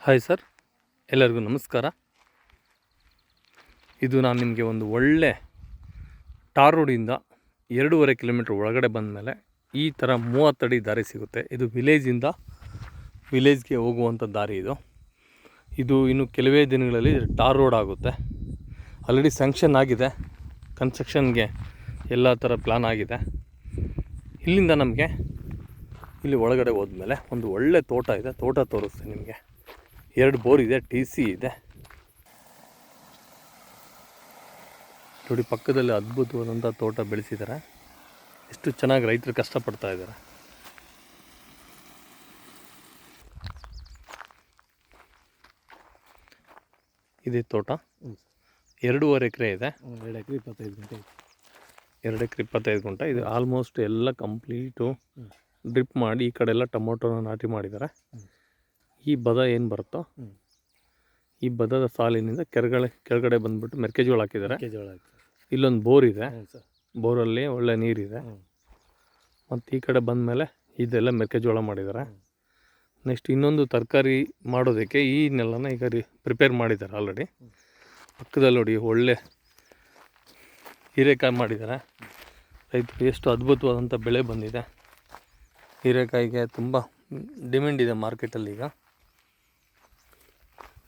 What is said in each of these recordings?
Hi sir, ಎಲ್ಲರಿಗೂ ನಮಸ್ಕಾರ. ಇದು ನಾನು ನಿಮಗೆ ಒಂದು ಒಳ್ಳೆ ಟಾರ್ ರೋಡಿಂದ 2.5 ಕಿಲೋಮೀಟ್ರ್ ಒಳಗಡೆ ಬಂದ ಮೇಲೆ ಈ ಥರ 30 ಅಡಿ ದಾರಿ ಸಿಗುತ್ತೆ. ಇದು ವಿಲೇಜ್ಗೆ ಹೋಗುವಂಥ ದಾರಿ ಇದು ಇನ್ನು ಕೆಲವೇ ದಿನಗಳಲ್ಲಿ ಟಾರ್ ರೋಡ್ ಆಗುತ್ತೆ. ಆಲ್ರೆಡಿ ಸ್ಯಾಂಕ್ಷನ್ ಆಗಿದೆ, ಕನ್ಸ್ಟ್ರಕ್ಷನ್ಗೆ ಎಲ್ಲ ಥರ ಪ್ಲ್ಯಾನ್ ಆಗಿದೆ. ಇಲ್ಲಿಂದ ನಮಗೆ ಇಲ್ಲಿ ಒಳಗಡೆ ಹೋದ್ಮೇಲೆ ಒಂದು ಒಳ್ಳೆ ತೋಟ ಇದೆ, ತೋಟ ತೋರಿಸ್ತೀನಿ ನಿಮಗೆ. 2 ಬೋರ್ ಇದೆ, TC ಇದೆ ನೋಡಿ. ಪಕ್ಕದಲ್ಲಿ ಅದ್ಭುತವಾದಂಥ ತೋಟ ಬೆಳೆಸಿದ್ದಾರೆ. ಎಷ್ಟು ಚೆನ್ನಾಗಿ ರೈತರು ಕಷ್ಟಪಡ್ತಾ ಇದ್ದಾರೆ. ಇದೇ ತೋಟ 2.5 ಎಕರೆ ಇದೆ. 2 ಎಕರೆ 25 ಗುಂಟೆ. 2 ಎಕರೆ 25 ಗುಂಟೆ. ಇದು ಆಲ್ಮೋಸ್ಟ್ ಎಲ್ಲ ಕಂಪ್ಲೀಟು ಡ್ರಿಪ್ ಮಾಡಿ ಈ ಕಡೆ ಎಲ್ಲ ಟೊಮೊಟೊನ ನಾಟಿ ಮಾಡಿದ್ದಾರೆ. ಈ ಬದ ಏನು ಬರುತ್ತೋ ಈ ಬದದ ಸಾಲಿನಿಂದ ಕೆಳಗಡೆ ಬಂದುಬಿಟ್ಟು ಮೆಕ್ಕೆಜೋಳ ಹಾಕಿದ್ದಾರೆ. ಇಲ್ಲೊಂದು ಬೋರ್ ಇದೆ, ಬೋರಲ್ಲಿ ಒಳ್ಳೆ ನೀರಿದೆ. ಮತ್ತು ಈ ಕಡೆ ಬಂದಮೇಲೆ ಇದೆಲ್ಲ ಮೆಕ್ಕೆಜೋಳ ಮಾಡಿದ್ದಾರೆ. ನೆಕ್ಸ್ಟ್ ಇನ್ನೊಂದು ತರಕಾರಿ ಮಾಡೋದಕ್ಕೆ ಈ ನೆಲನ ಈಗ ಪ್ರಿಪೇರ್ ಮಾಡಿದ್ದಾರೆ ಆಲ್ರೆಡಿ. ಪಕ್ಕದಲ್ಲಿ ನೋಡಿ ಒಳ್ಳೆ ಹೀರೆಕಾಯಿ ಮಾಡಿದ್ದಾರೆ. ರೈತರು ಎಷ್ಟು ಅದ್ಭುತವಾದಂಥ ಬೆಳೆ ಬಂದಿದೆ. ಹೀರೆಕಾಯಿಗೆ ತುಂಬ ಡಿಮ್ಯಾಂಡ್ ಇದೆ ಮಾರ್ಕೆಟಲ್ಲಿ. ಈಗ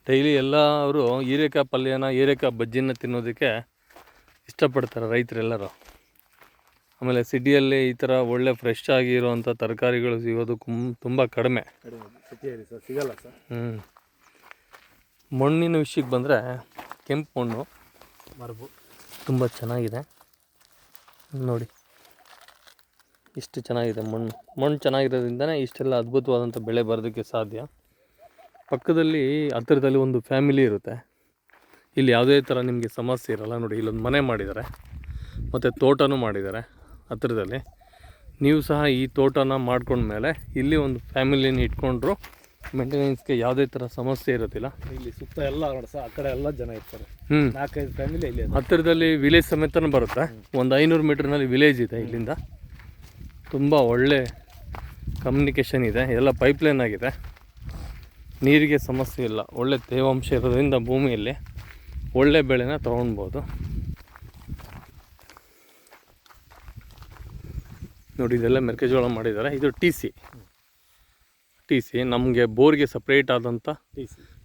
ಡೈಲಿ ಎಲ್ಲರೂ ಹೀರೆಕಾಯಿ ಪಲ್ಯನ, ಹೀರೆಕಾಯಿ ಬಜ್ಜಿನ ತಿನ್ನೋದಕ್ಕೆ ಇಷ್ಟಪಡ್ತಾರೆ ರೈತರೆಲ್ಲರೂ. ಆಮೇಲೆ ಸಿಟಿಯಲ್ಲಿ ಈ ಥರ ಒಳ್ಳೆ ಫ್ರೆಶ್ ಆಗಿರುವಂಥ ತರಕಾರಿಗಳು ಸಿಗೋದು ತುಂಬ ಕಡಿಮೆ. ಸಿಗಲ್ಲ ಸರ್. ಮಣ್ಣಿನ ವಿಷಯಕ್ಕೆ ಬಂದರೆ ಕೆಂಪು ಮಣ್ಣು ಮರಬು ತುಂಬ ಚೆನ್ನಾಗಿದೆ ನೋಡಿ. ಇಷ್ಟು ಚೆನ್ನಾಗಿದೆ ಮಣ್ಣು ಚೆನ್ನಾಗಿರೋದ್ರಿಂದನೇ ಇಷ್ಟೆಲ್ಲ ಅದ್ಭುತವಾದಂಥ ಬೆಳೆ ಬರೋದಕ್ಕೆ ಸಾಧ್ಯ. ಪಕ್ಕದಲ್ಲಿ ಹತ್ತಿರದಲ್ಲಿ ಒಂದು ಫ್ಯಾಮಿಲಿ ಇರುತ್ತೆ. ಇಲ್ಲಿ ಯಾವುದೇ ಥರ ನಿಮಗೆ ಸಮಸ್ಯೆ ಇರೋಲ್ಲ ನೋಡಿ. ಇಲ್ಲೊಂದು ಮನೆ ಮಾಡಿದ್ದಾರೆ ಮತ್ತು ತೋಟನೂ ಮಾಡಿದ್ದಾರೆ ಹತ್ತಿರದಲ್ಲಿ. ನೀವು ಸಹ ಈ ತೋಟನ ಮಾಡ್ಕೊಂಡ್ಮೇಲೆ ಇಲ್ಲಿ ಒಂದು ಫ್ಯಾಮಿಲಿನ ಇಟ್ಕೊಂಡ್ರು ಮೇಂಟೆನೆನ್ಸ್ಗೆ ಯಾವುದೇ ಥರ ಸಮಸ್ಯೆ ಇರೋದಿಲ್ಲ. ಇಲ್ಲಿ ಸುತ್ತ ಎಲ್ಲ ಆ ಕಡೆ ಎಲ್ಲ ಜನ ಇರ್ತಾರೆ. 4-5 ಫ್ಯಾಮಿಲಿ ಇಲ್ಲಿ ಹತ್ತಿರದಲ್ಲಿ ವಿಲೇಜ್ ಸಮೇತನೂ ಬರುತ್ತೆ. ಒಂದು 500 ಮೀಟ್ರ್ನಲ್ಲಿ ವಿಲೇಜ್ ಇದೆ. ಇಲ್ಲಿಂದ ತುಂಬ ಒಳ್ಳೆ ಕಮ್ಯುನಿಕೇಷನ್ ಇದೆ. ಎಲ್ಲ ಪೈಪ್ಲೈನ್ ಆಗಿದೆ. ನೀರಿಗೆ ಸಮಸ್ಯೆ ಇಲ್ಲ. ಒಳ್ಳೆ ತೇವಾಂಶ ಇರೋದ್ರಿಂದ ಭೂಮಿಯಲ್ಲಿ ಒಳ್ಳೆ ಬೆಳೆನ ತೊಗೊಳ್ಬೋದು ನೋಡಿ. ಇದೆಲ್ಲ ಮೆಕ್ಕೆಜೋಳ ಮಾಡಿದ್ದಾರೆ. ಇದು TC ನಮಗೆ ಬೋರ್ಗೆ ಸಪ್ರೇಟ್ ಆದಂಥ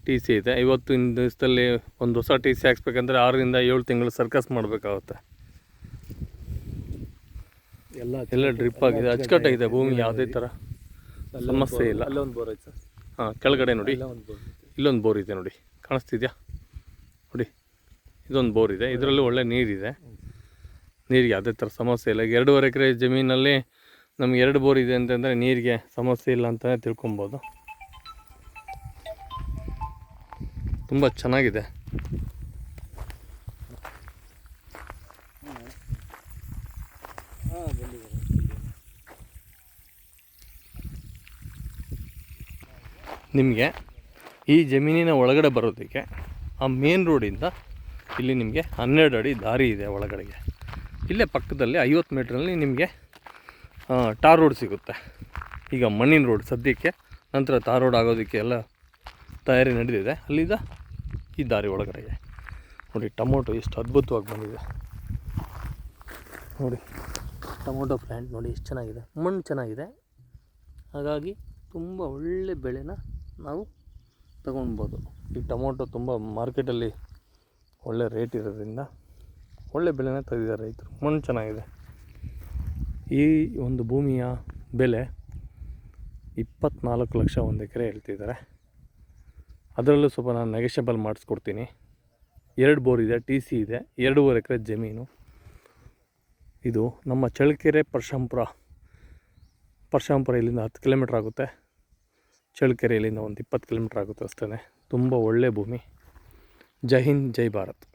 TC ಇದೆ. ಇವತ್ತಿನ ದಿವಸದಲ್ಲಿ ಒಂದು ಹೊಸ TC ಹಾಕ್ಸ್ಬೇಕಂದ್ರೆ 6ರಿಂದ 7 ತಿಂಗಳು ಸರ್ಕಸ್ ಮಾಡಬೇಕಾಗುತ್ತೆ. ಎಲ್ಲ ಡ್ರಿಪ್ ಆಗಿದೆ, ಅಚ್ಚುಕಟ್ಟಾಗಿದೆ. ಭೂಮಿ ಯಾವುದೇ ಥರ ಸಮಸ್ಯೆ ಇಲ್ಲ. ಅಲ್ಲೊಂದು ಬೋರ್ ಐತೆ ಸರ್. ಕೆಳಗಡೆ ನೋಡಿ ಇಲ್ಲೊಂದು ಬೋರ್ ಇದೆ ನೋಡಿ, ಕಾಣಿಸ್ತಿದ್ಯಾ ನೋಡಿ. ಇದೊಂದು ಬೋರ್ ಇದೆ, ಇದರಲ್ಲೂ ಒಳ್ಳೆ ನೀರಿದೆ. ನೀರಿಗೆ ಯಾವುದೇ ಥರ ಸಮಸ್ಯೆ ಇಲ್ಲ. 2.5 ಎಕರೆ ಜಮೀನಲ್ಲಿ ನಮ್ಗೆ 2 ಬೋರ್ ಇದೆ ಅಂತಂದರೆ ನೀರಿಗೆ ಸಮಸ್ಯೆ ಇಲ್ಲ ಅಂತಲೇ ತಿಳ್ಕೊಬೋದು. ತುಂಬ ಚೆನ್ನಾಗಿದೆ. ನಿಮಗೆ ಈ ಜಮೀನಿನ ಒಳಗಡೆ ಬರೋದಕ್ಕೆ ಆ ಮೇನ್ ರೋಡಿಂದ ಇಲ್ಲಿ ನಿಮಗೆ 12 ಅಡಿ ದಾರಿ ಇದೆ ಒಳಗಡೆಗೆ. ಇಲ್ಲೇ ಪಕ್ಕದಲ್ಲಿ 50 ಮೀಟ್ರಲ್ಲಿ ನಿಮಗೆ ಟಾರ್ ರೋಡ್ ಸಿಗುತ್ತೆ. ಈಗ ಮಣ್ಣಿನ ರೋಡ್ ಸದ್ಯಕ್ಕೆ, ನಂತರ ಟಾರ್ ರೋಡ್ ಆಗೋದಕ್ಕೆ ಎಲ್ಲ ತಯಾರಿ ನಡೆದಿದೆ. ಅಲ್ಲಿಂದ ಈ ದಾರಿ ಒಳಗಡೆಗೆ ನೋಡಿ. ಟೊಮೊಟೊ ಎಷ್ಟು ಅದ್ಭುತವಾಗಿ ಬಂದಿದೆ ನೋಡಿ. ಟೊಮೊಟೊ ಪ್ಲ್ಯಾಂಟ್ ನೋಡಿ ಎಷ್ಟು ಚೆನ್ನಾಗಿದೆ. ಮಣ್ಣು ಚೆನ್ನಾಗಿದೆ, ಹಾಗಾಗಿ ತುಂಬ ಒಳ್ಳೆ ಬೆಳೆನ ನಾವು ತಗೊಳ್ಬೋದು. ಈ ಟೊಮೊಟೊ ತುಂಬ ಮಾರ್ಕೆಟಲ್ಲಿ ಒಳ್ಳೆ ರೇಟ್ ಇರೋದ್ರಿಂದ ಒಳ್ಳೆ ಬೆಳೆನ ತೆಗೆದಿದ್ದಾರೆ ರೈತರು. ಮಣ್ಣು ಚೆನ್ನಾಗಿದೆ. ಈ ಒಂದು ಭೂಮಿಯ ಬೆಲೆ 24 ಲಕ್ಷ 1 ಎಕರೆ ಹೇಳ್ತಿದ್ದಾರೆ. ಅದರಲ್ಲೂ ಸ್ವಲ್ಪ ನಾನು ನೆಗೆಷಬಲ್ ಮಾಡಿಸ್ಕೊಡ್ತೀನಿ. 2 ಬೋರ್ ಇದೆ, TC ಇದೆ, 2.5 ಎಕರೆ ಜಮೀನು. ಇದು ನಮ್ಮ ಚಳ್ಳಕೆರೆ ಪರಶಂಪುರ ಇಲ್ಲಿಂದ 10 ಕಿಲೋಮೀಟ್ರ್ ಆಗುತ್ತೆ. ಚಳ್ಳಕೆರೆಯಲ್ಲಿಂದ ಒಂದು 20 ಕಿಲೋಮೀಟ್ರ್ ಆಗುತ್ತೆ ಅಷ್ಟೇ. ತುಂಬ ಒಳ್ಳೆ ಭೂಮಿ. ಜೈ ಹಿಂದ್, ಜೈ ಭಾರತ್.